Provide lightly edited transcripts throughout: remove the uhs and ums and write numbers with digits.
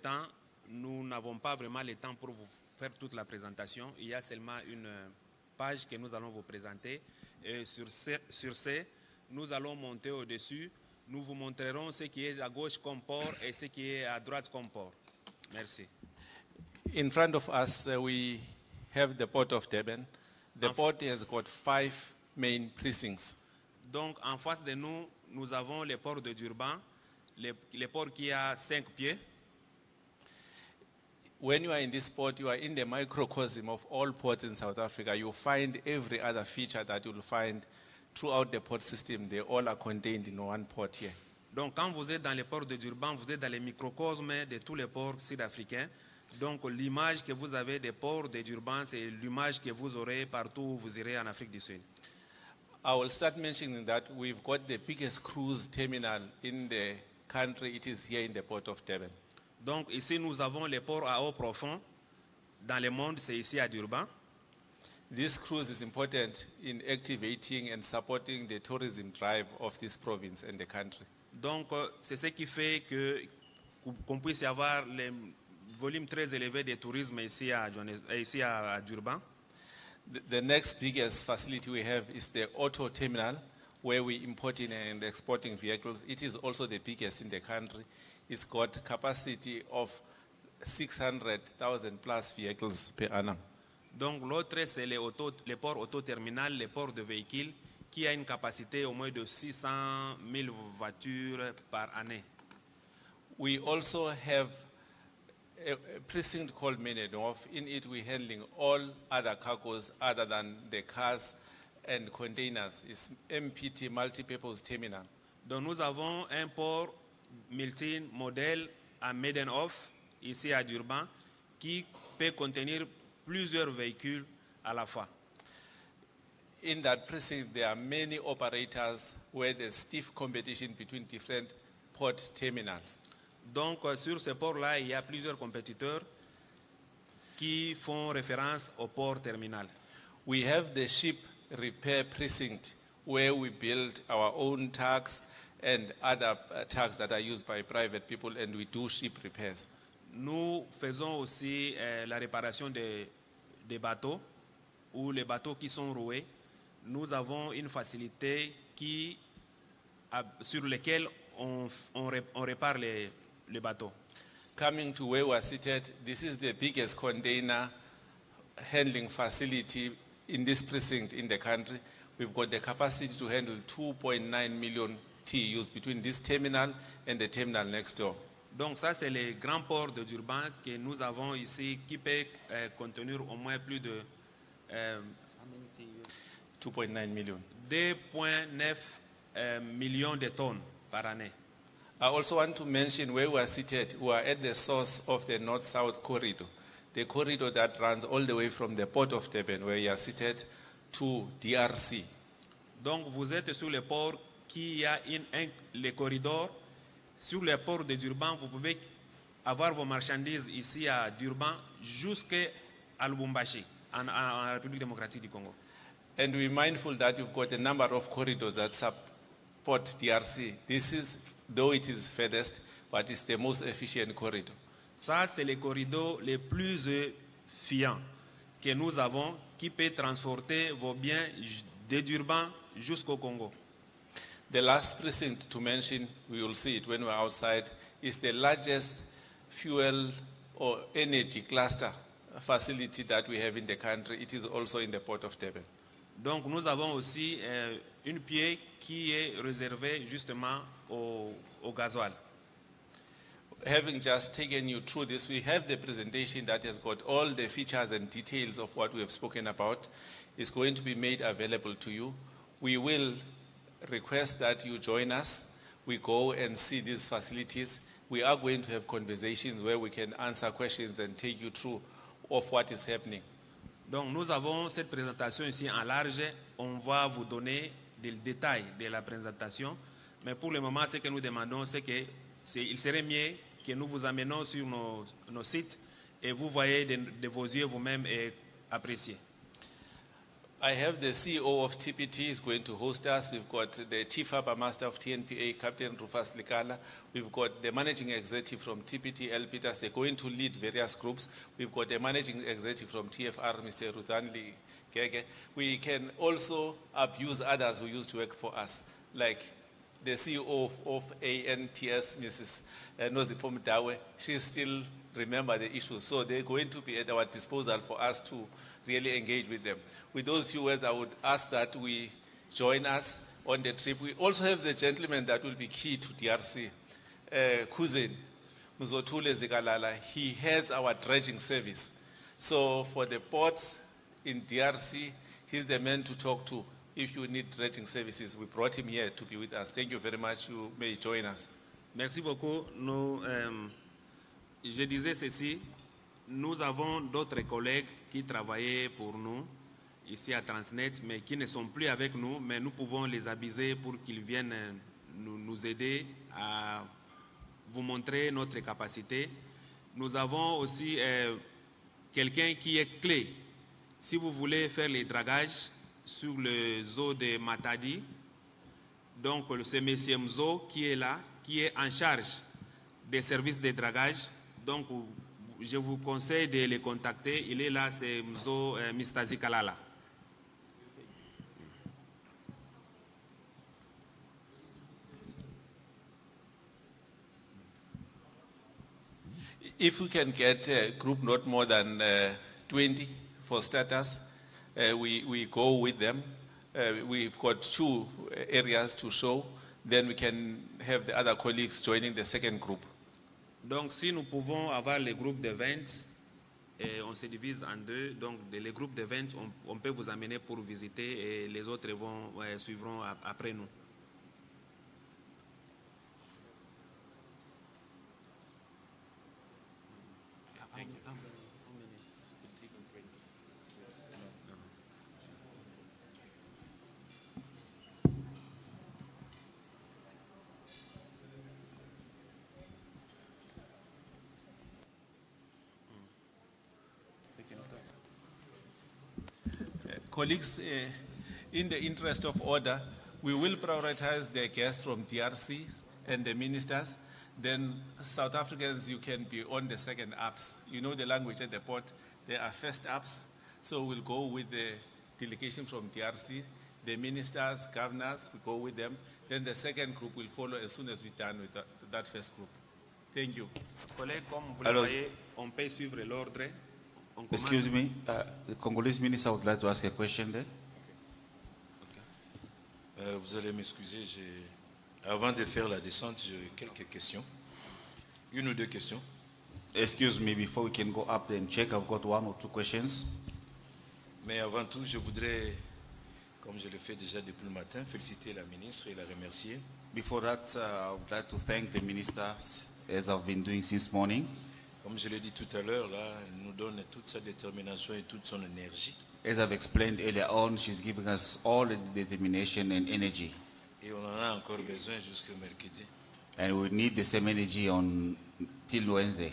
temps, nous n'avons pas vraiment le temps pour vous faire toute la présentation. Il y a seulement une page que nous allons vous présenter. Et sur ce, nous allons monter au-dessus. Nous vous montrerons ce qui est à gauche comme port et ce qui est à droite comme port. Merci. In front of us, we have the Port of Durban. The port has got 5 main precincts. Donc, en face de nous, nous avons le port de Durban, le port qui a 5 pieds. When you are in this port, you are in the microcosm of all ports in South Africa. You find every other feature that you will find throughout the port system. They all are contained in one port here. Donc, quand vous êtes dans le port de Durban, vous êtes dans les microcosmes de tous les ports sud-africains. Donc, l'image que vous avez des ports de Durban, c'est l'image que vous aurez partout où vous irez en Afrique du Sud. I will start mentioning that we've got the biggest cruise terminal in the country. It is here in the Port of Durban. Donc, ici, nous avons les ports à eau profond. Dans le monde, c'est ici à Durban. This cruise is important in activating and supporting the tourism drive of this province and the country. Donc, c'est ce qui fait qu'on puisse avoir les volumes très élevés de tourisme ici à Durban. The next biggest facility we have is the auto terminal, where we importing and exporting vehicles. It is also the biggest in the country. It's got capacity of 600,000 plus vehicles per annum. Donc l'autre, c'est le port auto-terminal, le port de véhicules, qui a une capacité au moins de 600 000 voitures par année. We also have a precinct called North. In it, we're handling all other cargoes other than the cars and containers. It's MPT, multi-purpose terminal. Donc nous avons un port multimodèle à Off, ici à Durban, qui peut contenir plusieurs véhicules à la fois. In that precinct, there are many operators where there's stiff competition between different port terminals. Donc, sur ce port-là, il y a plusieurs compétiteurs qui font référence au port terminal. We have the ship repair precinct where we build our own tugs and other tugs that are used by private people, and we do ship repairs. Nous faisons aussi la réparation des bateaux ou les bateaux qui sont roués. Nous avons une facilité sur laquelle on répare les bateaux. Coming to where we are seated, this is the biggest container handling facility in this precinct in the country. We've got the capacity to handle 2.9 million TEUs between this terminal and the terminal next door. Donc ça, c'est le grand port de Durban que nous avons ici qui peut contenir au moins plus de 2.9 million. 2.9 millions de tonnes par année. I also want to mention where we are seated. We are at the source of the north-south corridor, the corridor that runs all the way from the Port of Durban, where you are seated, to DRC. Donc vous êtes sur le port qui a le corridor. Sur le port de Durban, vous pouvez avoir vos marchandises ici à Durban jusqu'à Lubumbashi, en République démocratique du Congo. And we're mindful that you've got a number of corridors that support DRC. This is, though it is furthest, but it's the most efficient corridor. Ça, c'est le corridor le plus efficient que nous avons qui peut transporter vos biens de Durban jusqu'au Congo. The last precinct to mention, we will see it when we're outside, is the largest fuel or energy cluster facility that we have in the country. It is also in the Port of Durban. Donc nous avons aussi une pied qui est réservée justement au gasoil. Having just taken you through this, we have the presentation that has got all the features and details of what we have spoken about. It's going to be made available to you. We will request that you join us. We go and see these facilities. We are going to have conversations where we can answer questions and take you through of what is happening. Donc nous avons cette présentation ici en large. On va vous donner des détails de la présentation. Mais pour le moment, ce que nous demandons, c'est qu'il serait mieux que nous vous amenons sur nos sites et vous voyez de vos yeux vous-même et appréciez. I have the CEO of TPT is going to host us. We've got the Chief Harbour Master of TNPA, Captain Rufus Likala. We've got the Managing Executive from TPT, L. Peters. They're going to lead various groups. We've got the Managing Executive from TFR, Mr. Ruzanli Gege. We can also abuse others who used to work for us, like the CEO of ANTS, Mrs. Nozipom Dawe. She still remember the issues. So they're going to be at our disposal for us to really engage with them. With those few words, I would ask that we join us on the trip. We also have the gentleman that will be key to DRC, Cousin Mzotule Zikalala. He heads our dredging service. So for the ports in DRC, he's the man to talk to. If you need dredging services, we brought him here to be with us. Thank you very much. You may join us. Merci beaucoup. Je disais ceci, nous avons d'autres collègues qui travaillaient pour nous ici à Transnet, mais qui ne sont plus avec nous, mais nous pouvons les aviser pour qu'ils viennent nous aider à vous montrer notre capacité. Nous avons aussi quelqu'un qui est clé. Si vous voulez faire les dragages sur les eaux de Matadi, donc c'est M. Mzo qui est là, qui est en charge des services de dragage. Donc je vous conseille de les contacter. Il est là, c'est Mzo Mistazi Kalala. If we can get a group not more than 20 for starters, we go with them. We've got 2 areas to show. Then we can have the other colleagues joining the second group. Donc si nous pouvons avoir les groupes de 20, on se divise en 2. Donc les groupes de 20, on peut vous amener pour visiter et les autres suivront après nous. Colleagues, in the interest of order, we will prioritize the guests from DRC and the ministers. Then South Africans, you can be on the second apps. You know the language at the port. There are first apps. So we'll go with the delegation from DRC, the ministers, governors, we go with them. Then the second group will follow as soon as we're done with that first group. Thank you. Collègues, comme vous le voyez, on peut suivre l'ordre. Excuse me, the Congolese minister would like to ask a question there. Vous allez m'excuser, avant de faire la descente, j'ai quelques questions. 1 ou 2 questions. Excuse me, before we can go up and check, I've got 1 or 2 questions. Mais avant tout, je voudrais, comme je le fais déjà depuis le matin, féliciter la ministre et la remercier. Before that, I would like to thank the minister, as I've been doing since morning. Comme je l'ai dit tout à l'heure, là, elle nous donne toute sa détermination et toute son énergie. As I've explained earlier on, she's giving us all the determination and energy. Et on en a encore besoin jusqu'au mercredi. And we need the same energy till Wednesday.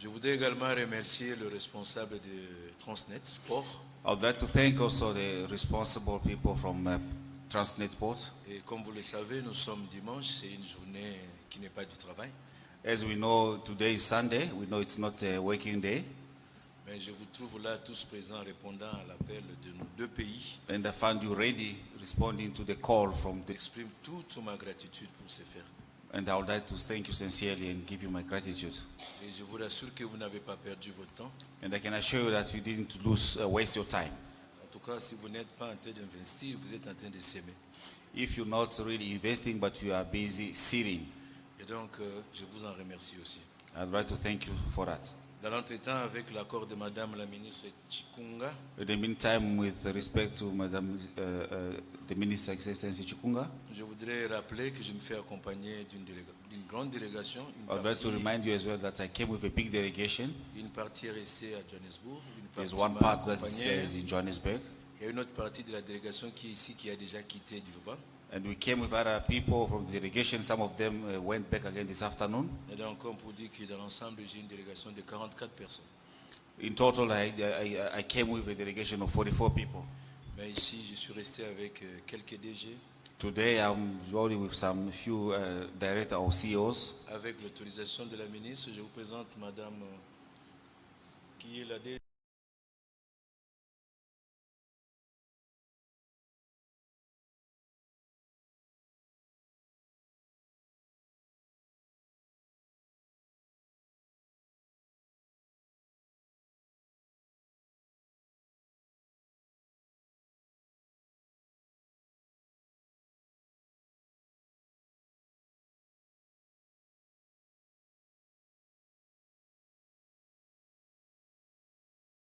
Je voudrais également remercier le responsable de Transnet Port. I would like to thank also the responsible people from Transnet Port. Et comme vous le savez, nous sommes dimanche, c'est une journée qui n'est pas du travail. As we know, today is Sunday. We know it's not a working day. Mais je vous trouve là tous présents répondant à l'appel de nos 2 pays. And I found you ready responding to the call from the... J'exprime toute ma gratitude pour ce faire. And I would like to thank you sincerely and give you my gratitude. Et je vous rassure que vous n'avez pas perdu votre temps. And I can assure you that you didn't waste your time. En tout cas, si vous n'êtes pas en train d'investir, vous êtes en train de s'aimer. If you're not really investing, but you are busy seeding. Et donc, je vous en remercie aussi. I'd like to thank you for that. Dans l'entretemps, avec l'accord de Madame la ministre Chikunga, In the meantime, with respect to Madam, the Minister Excellency Chikunga, je voudrais rappeler que je me fais accompagner d'une grande délégation. I'd like to remind you as well that I came with a big delegation. Une partie est restée à Johannesburg, une There's partie one m'a part that accompagné. is in Johannesburg. Il y a une autre partie de la délégation qui est ici, qui a déjà quitté Durban. And we came with other people from the delegation. Some of them went back again this afternoon. Et donc, comme pour dire que dans l'ensemble, j'ai une délégation de 44 personnes. In total, I came with a delegation of 44 people. Mais ici, je suis resté avec quelques DG. Today I'm only with some few directors or CEOs. Avec l'autorisation de la ministre, je vous présente Madame qui est la DG.